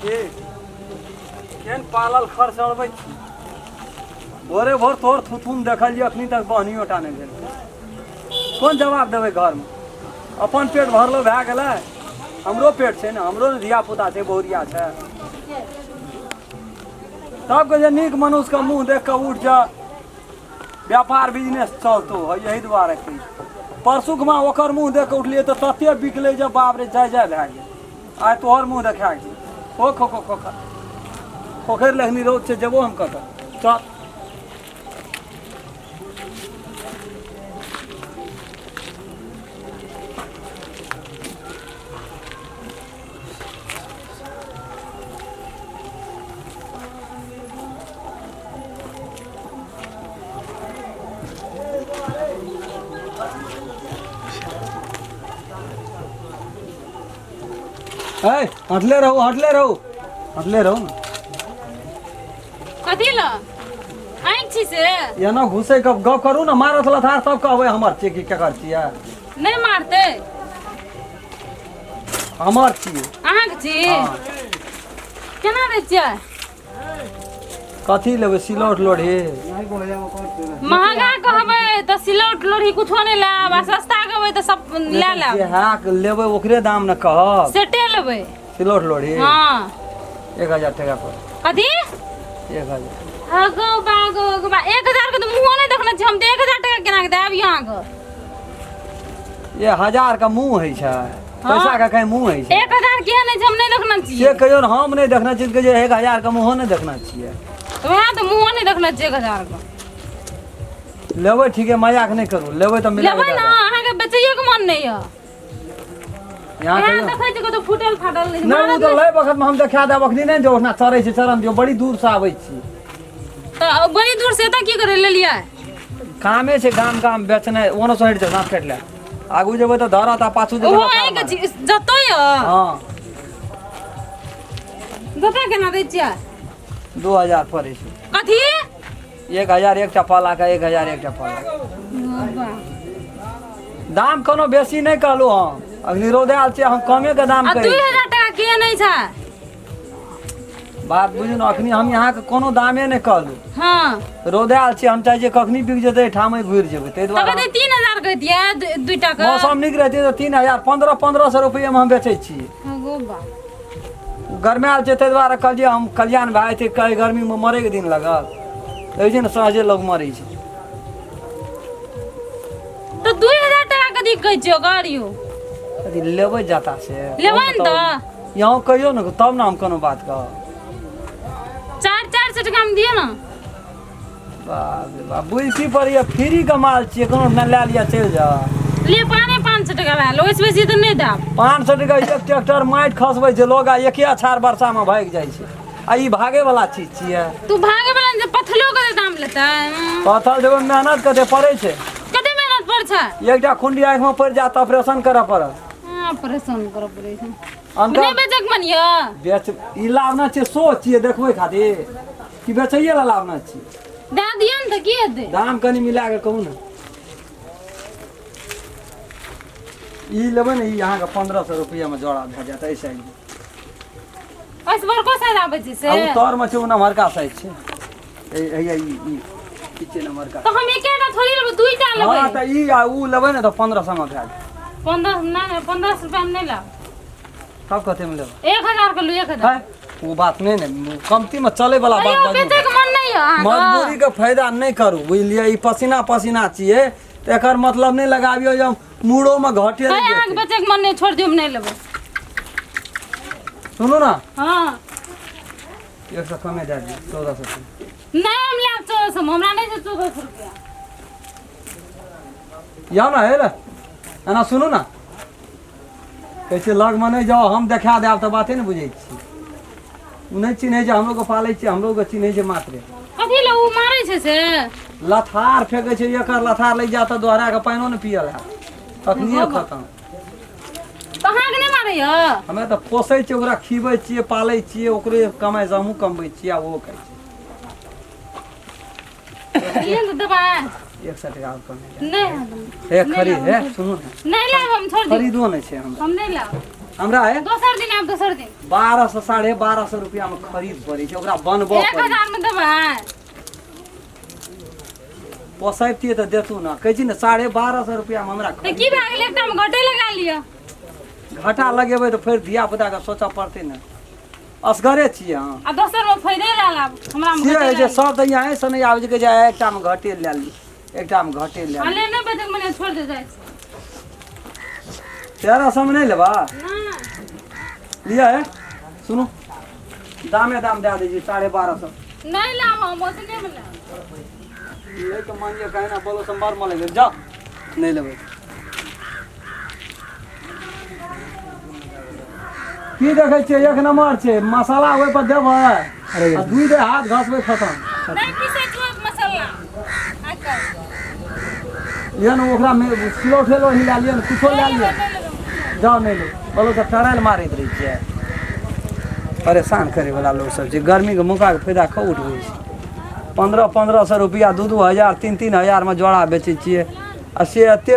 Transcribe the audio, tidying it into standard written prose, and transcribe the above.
केहन पालल खर चढ़बै छी भोरे भोर तोहर थुथुम देखलिए अखनी तक बहनियो टा नहीं भेल कोन जवाब देबै घरमे अपन पेट भरलो भए गेलै हमरो पेट छै ने हमरो ने धिया पुता छै बहुरिया छै सबके जे नीक मनुष्यके मुँह देख कऽ उठ जा व्यापार बिजनेस चलतो है यही दुआरे की परसुखमा ओकर मुँह देख कऽ उठलियै तऽ तते बिकलै जे बाप रे जय जय भए गेल आइ तोहर मुँह देखा गेल खोखरि लखनी रोज छै जेबो हम कतऽ चल हटले रहो ना कथी ला आँख छी से एना घुसे कब गप करू ना मारत लथार सब कहबै हमर छियै कि केकर छियै नहीं मारते हमर छियै अहाँके छी केना दै छियै कथी लेबै सिलौट लोढ़ी महंगा कहबै तऽ सिलौट लोढ़ी कुछो नहीं लाब आ सस्ता कहबै तऽ सब ले लाब जे लेबै ओकरे दाम न कहब सेटे लेबै सिलौट लोढ़ी हां 1000 टका पर कथी 1000 अगो बागो 1000 के तो मुंह नहीं देखने छी हम तो 1000 टका केना के देब यहाँ के ये 1000 का मुंह है छै पैसा का कहीं मुंह है छै 1000 के नहीं हम नहीं देखना छी से कहियो हम नहीं देखना छी जे 1000 का मुंह नहीं देखना छियै वहां तो मुंह नहीं देखना छी 1000 का लेबै ठीक है मजाक नहीं करू लेबै त मिला लेबै ना अहाँ के बेचैयो के मन नहीं है यहाँ देखै छी कतो फुटल फाटल नहीं तो लै वक्त में हम देखा देब अखनी नहीं जो ओना चढ़ै छै चरण दियो बड़ी दूर से आबै छी तो बड़ी दूर से त की करे ले लिया कामे छै गाम बेचने ओनो साइड से नाथ काट ले आगू जेबै त धरत आ पाछू जेबै ओ आइ के जतो य हां जतो केना दै छियै 2000 पड़ै छै कथी 1000 एकटा पाला का 1000 एकटा पाला दाम कोनो बेसी नहीं कहलू हम अग्नि रोदाल छै हम कमे के दाम कहै 2000 टका के नहीं छै बात बुझू न अखनी हम यहाँ के कोनो दामे नहीं कहलू हां रोदाल छै हम चाहे जे कखनी बिक जेतै ठामे घुर जेबै तै दुआरे तब 3000 कह दिया 2 टका मौसम नीक रहतै त 3000 1500 रुपया में हम बेचै छी गो बा गरमाल छै तै दुआरे कहलिए हम कल्याण भाई थे कई गर्मी में मरे के दिन लगल एहि दिन सहजे लोग मरै छै तो 2000 टका कथी कहै छियो गाड़ियो अथी लेबै जाता से लेबै न त यहाँ कहियो न तब ना हम कोनो बात कह 400 टका में दिए ना बाप रे बाप बुझी पर ये फ्री का माल छियै कोनो न ले लिया चल जा ले 500 टका भैल ओइस बेसी त नहीं दाम 500 टका एक ट्रैक्टर माइट खसबै छै लोग आ एके अछाड़ वर्षा में भाग जाइ छै आ ई भागे वाला चीज छियै तू भागे वाला जे पथलो के दाम लेतै पथल जब मेहनत कते पड़ै छै कते मेहनत पड़ छै एकटा खुंडी आँख में पड़ जात ऑपरेशन करऽ पड़त ऑपरेशन करऽ पड़ै छै अनका नहीं बेचक मनिया बेच ई लावना छै सोच छियै देखबै खातिर कि बेचैये ला लावना छी दे दियौ न त की हेतै दाम कनी मिला के कहू ना ई लेबै ने ई अहाँ के 1500 रुपया में जोड़ा भए जात ऐसे ही ऐस बड़को साइज आबै छै से आ तोर में छै ओना मरका साइज छै ई किचे नंबर का तो हम एकेटा थोड़ी लेबै दुईटा लेबै हां त ई आ ऊ लेबै ने त 1500 में भए जात 1500 रुपया में नहीं ला सब कते में लेबै 1000 के लू 1000 है वो बात नहीं ने कमती में चले वाला बात बाजू बेचे के मन नहीं है मजबूरी के फायदा नहीं करू बुझलिए ई पसीना पसीना छिए त एकर मतलब नहीं लगाबियो जे मूड़ो में घटे नहीं आग बेचे के मन नहीं छोड़ दियो हम नहीं लेबै सुनो ना हां 100 कमे दे दी 1400 नहीं हम ले 1400 हमरा नहीं से 1400 रुपया या ना है ना सुनो ना कैसे लग में नहीं जाओ हम देखा देब त बाते नहीं बुझै छी उ नहीं चिन्हे जे हमरो को पालै छी हमरो को चिन्हे जे मात्र कथी ले उ मारै छै से लथार फेंकै छै एकर लथार ले जा त दोहरा के पानियो नहीं पियल है तखनिए खत्म कहाँ के नहीं मारै ह हमें तो पोसै छी ओकरा खीबै छियै पालै छियै ओकरे कमाई से हमहूँ कमबै छियै आ वो कहै छै ये तो दबा 100 टका और कम नहीं है खरीद है सुनो ना नहीं ला हम छोड़ दी खरीदो नहीं छै हम नहीं ला हमरा है दोसर दिन आब दोसर दिन 1200 1250 रुपया में खरीद पड़े छै ओकरा बनबो 1000 में देबै पोसैतिए तऽ देतू ना कहै छी ने 1250 रुपया में हमरा तऽ की भए गेलै एकटा में घटे लगा लिअ घाटा लगेबै तऽ फेर धिया पुता के सोचऽ पड़तै ने असगरे छियै अहाँ आ दोसर में फायदे लए लाब हमरा में से घटे है जे सब तऽ यहाँ से नहीं आबै छै जे एकटा में घटे लए ली एकटा में घटे लए ली अले ने बेटे मने छोड़ दे जाय 1300 में नहीं लेबा ना लिया है सुनो दामे दाम दे दीजिए 1250 नहीं लाब हम ओतने में लाब ये तो मान लिया कहना बोलो संभार में लगे जाओ नहीं लेबै की देखै छियै एक नंबर छै मसाला ओइ पर देबै आ दुई दे हाथ घसबै खतम नहीं पीसे छुआ मसाला आकर ये न ओकरा में सिलो ठेलो हिला लिया न कुछो ला लिया जाओ नहीं लो बोलो तो टराल मारैत रहै छियै परेशान करे वाला लोग सब छै गर्मी के मौका के फायदा खूब उठबै छै 1500 रुपया 2-2 हजार 3-3 हजार में जोड़ा बेचै छियै आ से एते